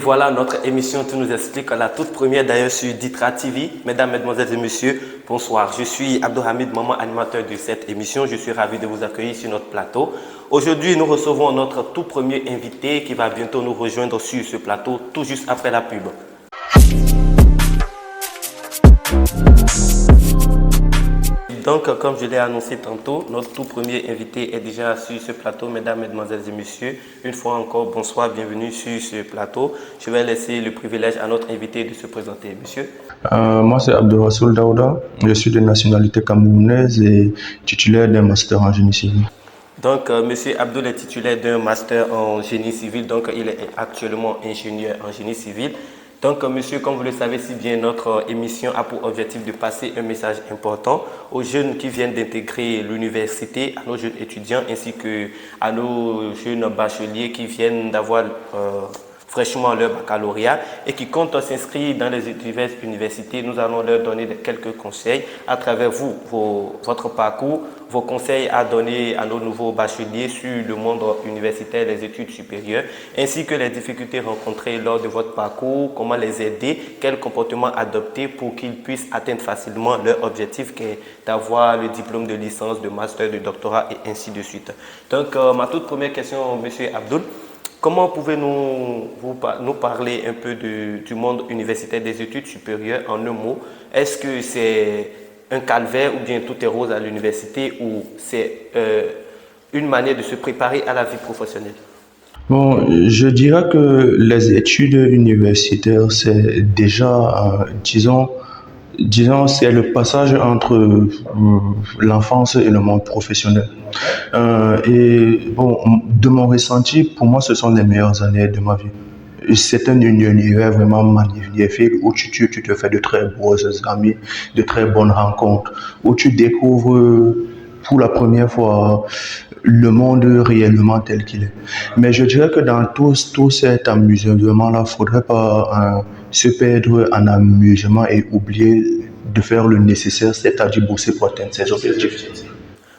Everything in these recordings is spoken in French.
Voilà notre émission Tout nous explique, la toute première d'ailleurs sur Ditra TV. Mesdames, Mesdemoiselles et Messieurs, bonsoir. Je suis Abdelhamid Maman, animateur de cette émission. Je suis ravi de vous accueillir sur notre plateau. Aujourd'hui, nous recevons notre tout premier invité qui va bientôt nous rejoindre sur ce plateau, tout juste après la pub. Donc, comme je l'ai annoncé tantôt, notre tout premier invité est déjà sur ce plateau. Mesdames, Mesdemoiselles et Messieurs, une fois encore, bonsoir, bienvenue sur ce plateau. Je vais laisser le privilège à notre invité de se présenter. Monsieur. Moi, c'est Abdelrassoul Daouda. Je suis de nationalité camerounaise et titulaire d'un master en génie civil. Donc, Monsieur Abdoul est titulaire d'un master en génie civil, donc il est actuellement ingénieur en génie civil. Donc, monsieur, comme vous le savez si bien, notre émission a pour objectif de passer un message important aux jeunes qui viennent d'intégrer l'université, à nos jeunes étudiants ainsi qu'à nos jeunes bacheliers qui viennent d'avoir fraîchement leur baccalauréat et qui comptent s'inscrire dans les diverses universités. Nous allons leur donner quelques conseils à travers vous, votre parcours, vos conseils à donner à nos nouveaux bacheliers sur le monde universitaire, les études supérieures, ainsi que les difficultés rencontrées lors de votre parcours, comment les aider, quel comportement adopter pour qu'ils puissent atteindre facilement leur objectif qui est d'avoir le diplôme de licence, de master, de doctorat et ainsi de suite. Donc, ma toute première question, monsieur Abdoul, comment pouvez-vous nous parler un peu du monde universitaire des études supérieures en un mot? Est-ce que c'est un calvaire ou bien tout est rose à l'université ou c'est une manière de se préparer à la vie professionnelle? Bon, je dirais que les études universitaires, c'est déjà, disons, c'est le passage entre l'enfance et le monde professionnel. Et bon, de mon ressenti, pour moi, ce sont les meilleures années de ma vie. C'est un univers vraiment magnifique où tu te fais de très beaux amis, de très bonnes rencontres, où tu découvres pour la première fois le monde réellement tel qu'il est. Mais je dirais que dans tout cet amusement-là, il ne faudrait pas se perdre en amusement et oublier de faire le nécessaire, c'est-à-dire bosser pour atteindre ses objectifs.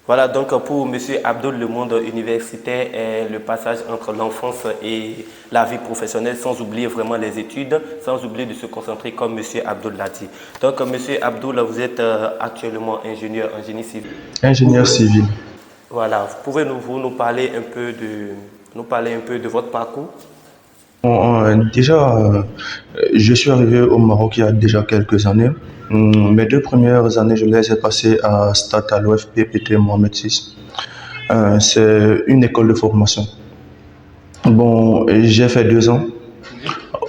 Voilà, donc pour M. Abdoul, le monde universitaire est le passage entre l'enfance et la vie professionnelle, sans oublier vraiment les études, sans oublier de se concentrer comme M. Abdoul l'a dit. Donc M. Abdoul, vous êtes actuellement ingénieur en génie civil. Ingénieur civil. Voilà, vous pouvez nous parler un peu de votre parcours? Déjà, je suis arrivé au Maroc il y a déjà quelques années. Mes 2 premières années, je les ai passées à Stade à l'OFPPT Mohamed VI. C'est une école de formation. Bon, j'ai fait 2 ans.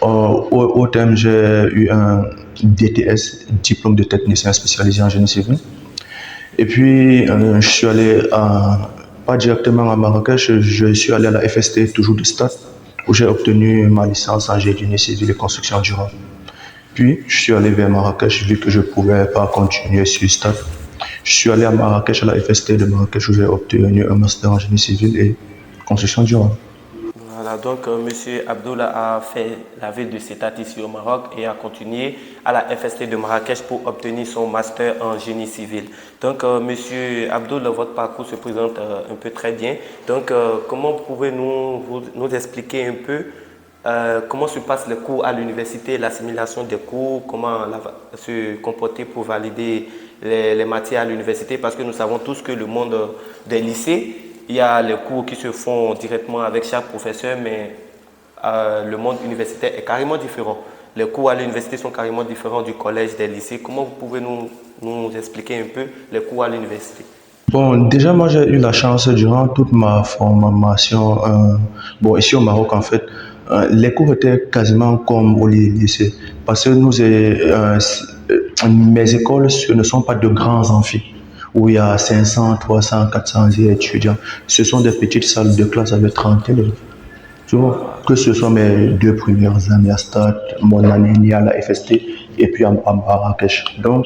Au thème, j'ai eu un DTS, diplôme de technicien spécialisé en génie civil. Et puis, je suis allé pas directement à Marrakech, je suis allé à la FST, toujours de Stade, où j'ai obtenu ma licence en génie civil et construction durable. Puis, je suis allé vers Marrakech, vu que je ne pouvais pas continuer sur Stade. Je suis allé à Marrakech, à la FST de Marrakech, où j'ai obtenu un master en génie civil et construction durable. Voilà, donc M. Abdoul a fait la ville de Setat ici au Maroc et a continué à la FST de Marrakech pour obtenir son master en génie civil. Donc M. Abdoul, votre parcours se présente un peu très bien. Donc comment pouvez-vous nous expliquer un peu comment se passent les cours à l'université, l'assimilation des cours, comment se comporter pour valider les matières à l'université, parce que nous savons tous que le monde des lycées, il y a les cours qui se font directement avec chaque professeur, mais le monde universitaire est carrément différent. Les cours à l'université sont carrément différents du collège, des lycées. Comment vous pouvez nous expliquer un peu les cours à l'université? Bon, déjà, moi, j'ai eu la chance durant toute ma formation, ici au Maroc, en fait, les cours étaient quasiment comme au lycée. Parce que mes écoles, ce ne sont pas de grands amphis où il y a 500, 300, 400 étudiants. Ce sont des petites salles de classe avec 30 élèves. Tu vois, que ce soit mes 2 premières années à Stade, mon année à la FST et puis à Marrakech. Donc,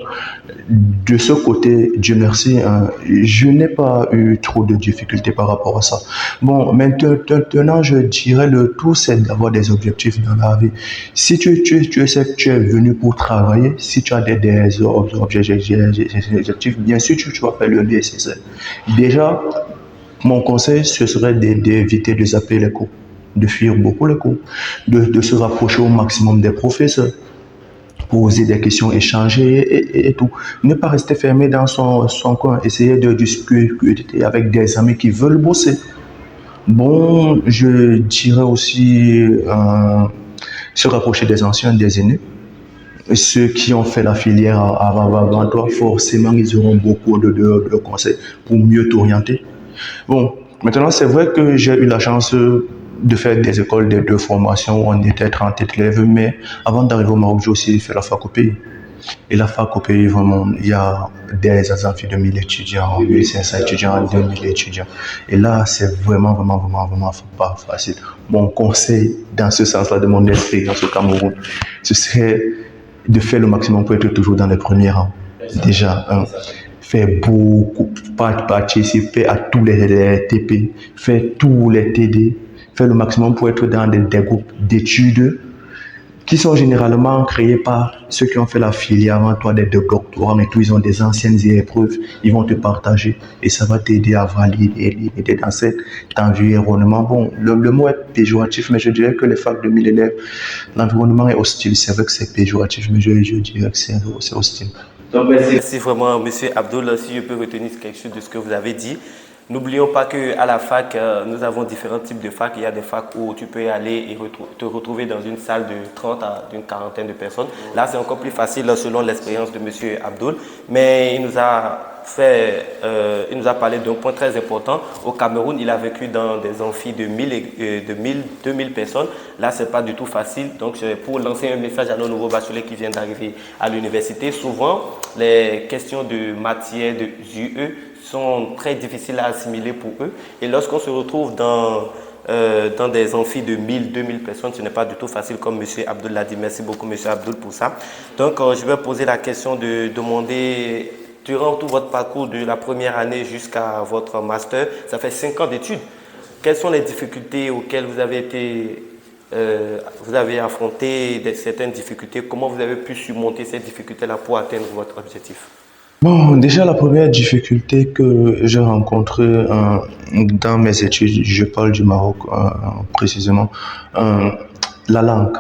de ce côté, Dieu merci, je n'ai pas eu trop de difficultés par rapport à ça. Bon, maintenant, je dirais le tout, c'est d'avoir des objectifs dans la vie. Si tu sais que tu es venu pour travailler, si tu as des objectifs, bien sûr, tu vas faire le nécessaire. Déjà, mon conseil, ce serait d'éviter de zapper les cours. de fuir beaucoup les cours, de se rapprocher au maximum des professeurs, poser des questions, échanger et tout. Ne pas rester fermé dans son coin, essayer de discuter avec des amis qui veulent bosser. Bon, je dirais aussi se rapprocher des anciens, des aînés. Ceux qui ont fait la filière avant toi, forcément, ils auront beaucoup de conseils pour mieux t'orienter. Bon, maintenant, c'est vrai que j'ai eu la chance de faire des écoles de formation où on était 30 élèves, mais avant d'arriver au Maroc, j'ai aussi fait la fac au pays. Et la fac au pays, vraiment, il y a des amphis de 1000 étudiants, 1500 étudiants, 2000 étudiants. Et là, c'est vraiment pas facile. Mon conseil, dans ce sens-là, de mon expérience au Cameroun, ce serait de faire le maximum pour être toujours dans les premiers rangs. Déjà, faire beaucoup, participer à tous les TP, faire tous les TD, faire le maximum pour être dans des groupes d'études qui sont généralement créés par ceux qui ont fait la filière avant toi, des doctorats, mais tout, ils ont des anciennes épreuves, ils vont te partager et ça va t'aider à valider dans cet environnement. Bon, le mot est péjoratif, mais je dirais que les facs de 1000 élèves, l'environnement est hostile. C'est vrai que c'est péjoratif, mais je dirais que c'est hostile. Donc, merci vraiment, Monsieur Abdoul, si je peux retenir quelque chose de ce que vous avez dit. N'oublions pas qu'à la fac, nous avons différents types de facs. Il y a des facs où tu peux aller et te retrouver dans une salle de 30 à d'une quarantaine de personnes. Là, c'est encore plus facile selon l'expérience de M. Abdoul. Mais il nous a parlé d'un point très important. Au Cameroun, il a vécu dans des amphis de 2000 personnes. Là, ce n'est pas du tout facile. Donc, pour lancer un message à nos nouveaux bacheliers qui viennent d'arriver à l'université, souvent, les questions de matière, de UE, sont très difficiles à assimiler pour eux. Et lorsqu'on se retrouve dans des amphis de 1000, 2000 personnes, ce n'est pas du tout facile, comme M. Abdoul l'a dit. Merci beaucoup, M. Abdoul, pour ça. Donc, je vais poser la question de demander, durant tout votre parcours de la première année jusqu'à votre master, ça fait 5 ans d'études. Quelles sont les difficultés auxquelles vous avez affronté certaines difficultés? Comment vous avez pu surmonter ces difficultés-là pour atteindre votre objectif? Bon, déjà la première difficulté que j'ai rencontrée dans mes études, je parle du Maroc précisément, la langue.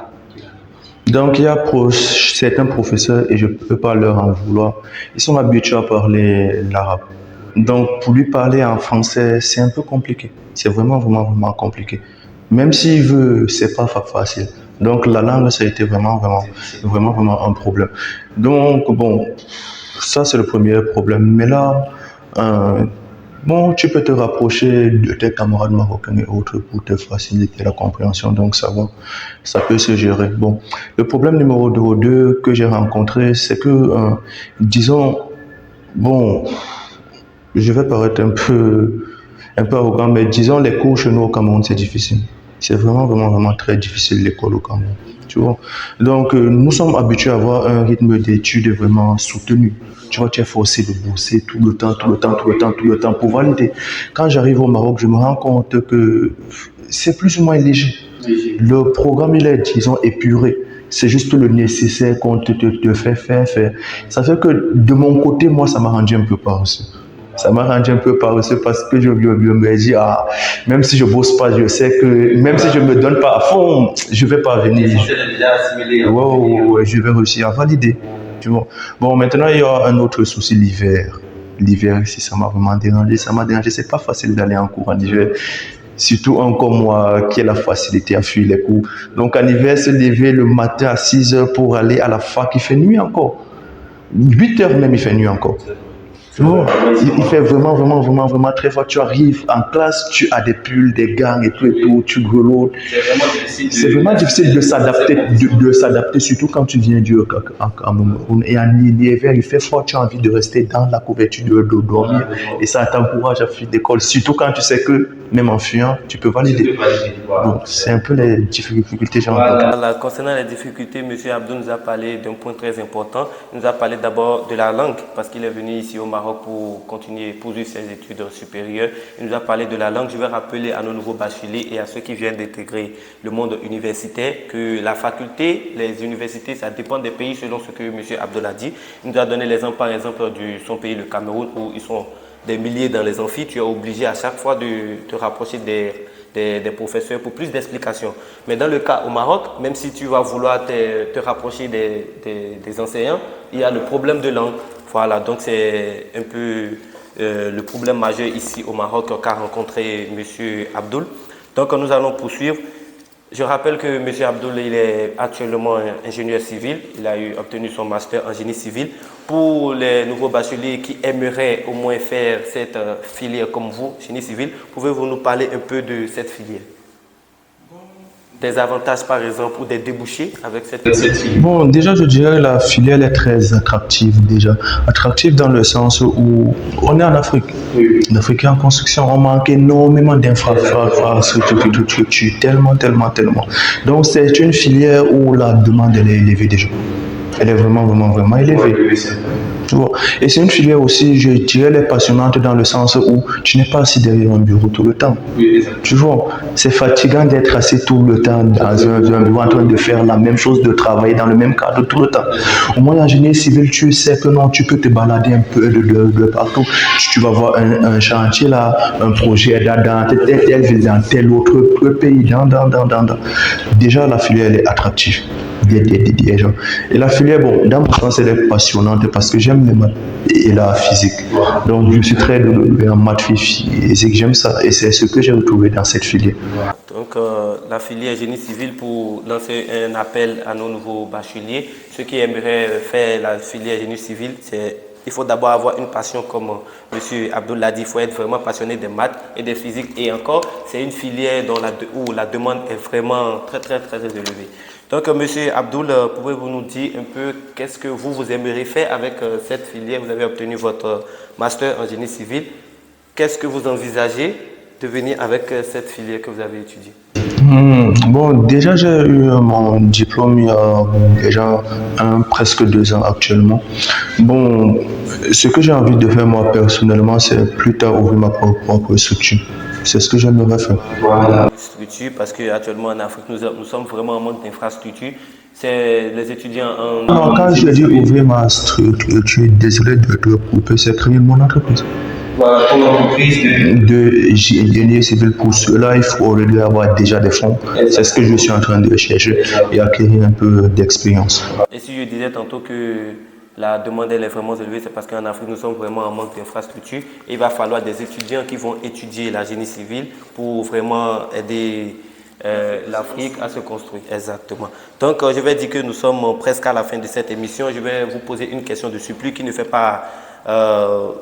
Donc il y a certains professeurs, et je ne peux pas leur en vouloir, ils sont habitués à parler l'arabe. Donc pour lui parler en français, c'est un peu compliqué. C'est vraiment compliqué. Même s'il veut, c'est pas facile. Donc la langue, ça a été vraiment un problème. Donc bon, ça, c'est le premier problème. Mais là, bon, tu peux te rapprocher de tes camarades marocains et autres pour te faciliter la compréhension. Donc, ça peut se gérer. Bon, le problème numéro 2 que j'ai rencontré, c'est que, disons, bon, je vais paraître un peu arrogant, mais disons, les cours chez nous au Cameroun, c'est difficile. C'est vraiment très difficile l'école au Cameroun. Tu vois? Donc, nous sommes habitués à avoir un rythme d'études vraiment soutenu. Tu vois, tu es forcé de bosser tout le temps pour valider. Quand j'arrive au Maroc, je me rends compte que c'est plus ou moins léger. Le programme, il est, disons, épuré. C'est juste le nécessaire qu'on te fait faire. Ça fait que de mon côté, moi, ça m'a rendu un peu paresseux. Parce que je me dis, même si je bosse pas, je sais que même si je me donne pas à fond, je vais parvenir. Ouais, je vais réussir à valider. Tu vois. Bon, maintenant, il y a un autre souci, l'hiver. L'hiver, ici, ça m'a vraiment dérangé. C'est pas facile d'aller en cours en hiver. Surtout un comme moi qui a la facilité à fuir les cours. Donc, en hiver, se lever le matin à 6 heures pour aller à la fac, il fait nuit encore. 8 heures même, il fait nuit encore. Non, il fait vraiment très fort. Tu arrives en classe, tu as des pulls, des gants et tout, tu grelottes. C'est vraiment difficile de s'adapter, surtout quand tu viens du Cameroun. Et en hiver, il fait fort, tu as envie de rester dans la couverture, de dormir. Et ça t'encourage à fuir d'école, surtout quand tu sais que même en fuyant, tu peux valider. Bon, c'est un peu les difficultés que j'ai rencontrées. Voilà, concernant les difficultés, M. Abdou nous a parlé d'un point très important. Il nous a parlé d'abord de la langue, parce qu'il est venu ici au Maroc pour continuer, poursuivre ses études supérieures. Il nous a parlé de la langue. Je vais rappeler à nos nouveaux bacheliers et à ceux qui viennent d'intégrer le monde universitaire que la faculté, les universités, ça dépend des pays selon ce que M. Abdou a dit. Il nous a donné l'exemple, par exemple, de son pays, le Cameroun, où ils sont des milliers dans les amphis. Tu es obligé à chaque fois de te rapprocher des professeurs pour plus d'explications. Mais dans le cas au Maroc, même si tu vas vouloir te rapprocher des enseignants, il y a le problème de langue. Voilà, donc c'est un peu le problème majeur ici au Maroc qu'a rencontré M. Abdoul. Donc nous allons poursuivre. Je rappelle que M. Abdoul il est actuellement ingénieur civil. Il a obtenu son master en génie civil. Pour les nouveaux bacheliers qui aimeraient au moins faire cette filière comme vous, génie civil, pouvez-vous nous parler un peu de cette filière? Des avantages par exemple ou des débouchés avec cette filière? Bon, déjà, je dirais que la filière est très attractive déjà. Attractive dans le sens où on est en Afrique. L'Afrique est en construction, on manque énormément d'infrastructures, tellement. Donc, c'est une filière où la demande elle est élevée déjà. Elle est vraiment élevée. Tu vois. Et c'est une filière aussi, je dirais, elle est passionnante dans le sens où tu n'es pas assis derrière un bureau tout le temps. Tu vois, c'est fatigant d'être assis tout le temps dans un bureau en train de faire la même chose, de travailler dans le même cadre tout le temps. Au moins, en génie civil, tu sais que non, tu peux te balader un peu de partout. Tu vas voir un chantier là, un projet dans telle ville, dans tel autre pays, Déjà, la filière elle est attractive. Et la filière, bon, dans mon sens, elle est passionnante parce que j'aime les maths et la physique. Donc, je suis très doué en maths physique, j'aime ça. Et c'est ce que j'ai retrouvé dans cette filière. Donc, la filière génie civil, pour lancer un appel à nos nouveaux bacheliers, ceux qui aimeraient faire la filière génie civil, il faut d'abord avoir une passion comme M. Abdoul l'a dit, il faut être vraiment passionné des maths et des physiques. Et encore, c'est une filière où la demande est vraiment très élevée. Donc, M. Abdoul, pouvez-vous nous dire un peu qu'est-ce que vous aimeriez faire avec cette filière? Vous avez obtenu votre master en génie civil. Qu'est-ce que vous envisagez de venir avec cette filière que vous avez étudiée? Bon, déjà, j'ai eu mon diplôme il y a déjà presque 2 ans actuellement. Bon, ce que j'ai envie de faire moi personnellement, c'est plus tard ouvrir ma propre structure. C'est ce que j'aimerais faire. Voilà. Structure, parce qu'actuellement en Afrique, nous sommes vraiment en manque d'infrastructures. C'est les étudiants en... Non, quand je dis ouvrir ma structure, désolé de te couper, c'est créer mon entreprise. Voilà, ton entreprise de génie civil. Pour cela, il faut avoir déjà des fonds. C'est ce que je suis en train de chercher et acquérir un peu d'expérience. Et si je disais tantôt que la demande elle est vraiment élevée, c'est parce qu'en Afrique, nous sommes vraiment en manque d'infrastructures. Il va falloir des étudiants qui vont étudier la génie civile pour vraiment aider l'Afrique à se construire. Exactement. Donc, je vais dire que nous sommes presque à la fin de cette émission. Je vais vous poser une question de surplus qui ne fait pas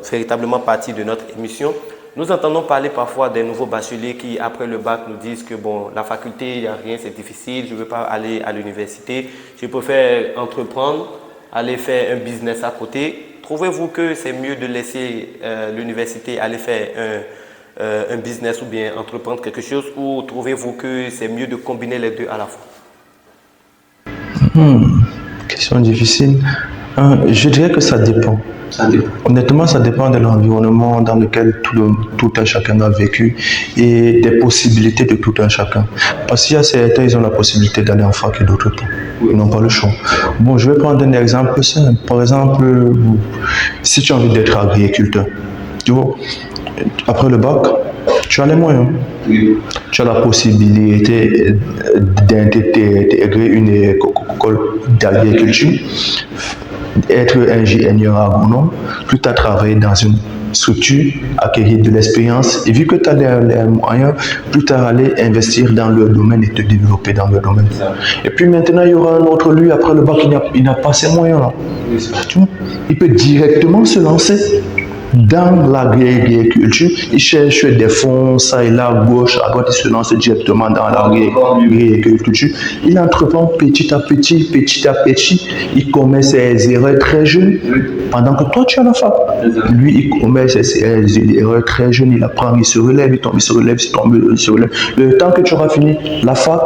véritablement partie de notre émission. Nous entendons parler parfois des nouveaux bacheliers qui, après le bac, nous disent que bon, la faculté, il n'y a rien, c'est difficile, je ne veux pas aller à l'université, je préfère entreprendre, aller faire un business à côté. Trouvez-vous que c'est mieux de laisser l'université aller faire un business ou bien entreprendre quelque chose, ou trouvez-vous que c'est mieux de combiner les deux à la fois? Question difficile. Je dirais que ça dépend. Honnêtement, ça dépend de l'environnement dans lequel tout un chacun a vécu et des possibilités de tout un chacun. Parce qu'il y a certains, ils ont la possibilité d'aller en fac et d'autres pas. Ils n'ont pas le choix. Bon, je vais prendre un exemple simple. Par exemple, si tu as envie d'être agriculteur, tu vois, après le bac, tu as les moyens. Tu as la possibilité d'intégrer une école d'agriculture, être ingénieur agronome, plus tard travailler dans une structure, acquérir de l'expérience, et vu que tu as les moyens, plus tard aller investir dans le domaine et te développer dans le domaine. Et puis maintenant, il y aura un autre, lui, après le bac, il n'a pas ces moyens-là. Il peut directement se lancer dans l'agriculture. Il cherche des fonds, ça et là, à gauche, à droite, il se lance directement dans l'agriculture. Il entreprend petit à petit, il commet ses erreurs très jeunes, pendant que toi tu as la fac. Lui, il commet ses erreurs très jeunes, il apprend, il se relève, il tombe, il se relève, il tombe, il se relève. Le temps que tu auras fini la fac,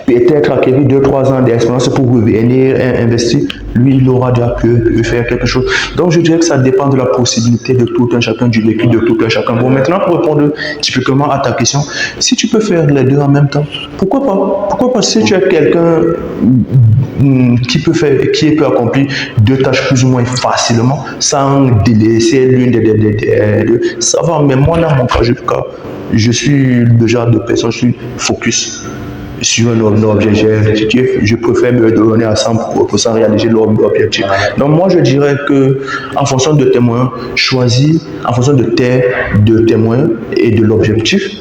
peut-être acquérir 2-3 ans d'expérience pour revenir investir, lui, il aura déjà pu faire quelque chose. Donc, je dirais que ça dépend de la possibilité de tout un chacun, du vécu de tout un chacun. Bon, maintenant, pour répondre typiquement à ta question, si tu peux faire les deux en même temps, pourquoi pas? Pourquoi pas? Si tu es quelqu'un qui peut accomplir deux tâches plus ou moins facilement sans délaisser l'une des deux. Ça va, mais moi, dans mon cas, je suis le genre de personne, je suis focus sur un objectif. Je préfère me donner à 100% réaliser l'objectif. Donc moi, je dirais que en fonction de tes moyens, choisis en fonction de tes moyens et de l'objectif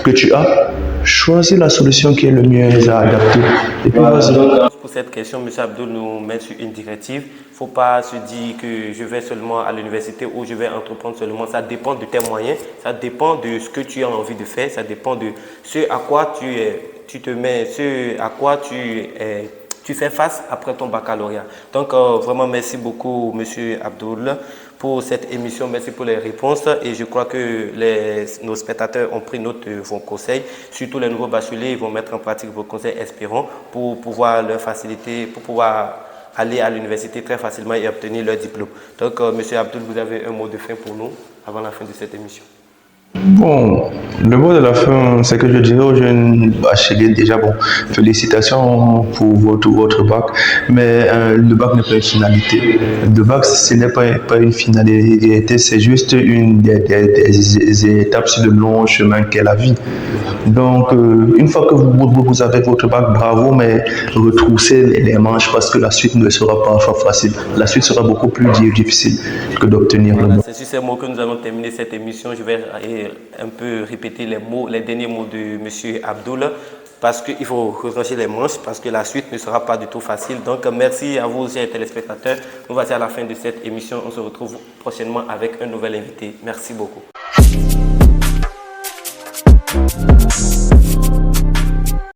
que tu as, choisis la solution qui est le mieux adaptée. Et puis, pour cette question, M. Abdoul nous met sur une directive. Il ne faut pas se dire que je vais seulement à l'université ou je vais entreprendre seulement. Ça dépend de tes moyens, ça dépend de ce que tu as envie de faire, ça dépend de ce à quoi tu te mets, ce à quoi tu fais face après ton baccalauréat. Donc, vraiment, merci beaucoup, M. Abdoul, pour cette émission. Merci pour les réponses. Et je crois que nos spectateurs ont pris note de vos conseils. Surtout les nouveaux bacheliers, ils vont mettre en pratique vos conseils, espérons, pour pouvoir leur faciliter, pour pouvoir aller à l'université très facilement et obtenir leur diplôme. Donc, M. Abdoul, vous avez un mot de fin pour nous avant la fin de cette émission. Bon, le mot de la fin, c'est que je dirais aux jeunes bacheliers déjà, bon, félicitations pour votre bac, mais le bac n'est pas une finalité. Le bac, ce n'est pas une finalité, c'est juste une des étapes sur le long chemin qu'est la vie. Donc, une fois que vous avez votre bac, bravo, mais retroussez les manches parce que la suite ne sera pas facile. La suite sera beaucoup plus difficile que d'obtenir le bac. C'est sur ces mots que nous allons terminer cette émission. Je vais un peu répéter les derniers mots de M. Abdoul parce qu'il faut retrancher les manches parce que la suite ne sera pas du tout facile. Donc, merci à vous, chers téléspectateurs. Nous voici à la fin de cette émission. On se retrouve prochainement avec un nouvel invité. Merci beaucoup.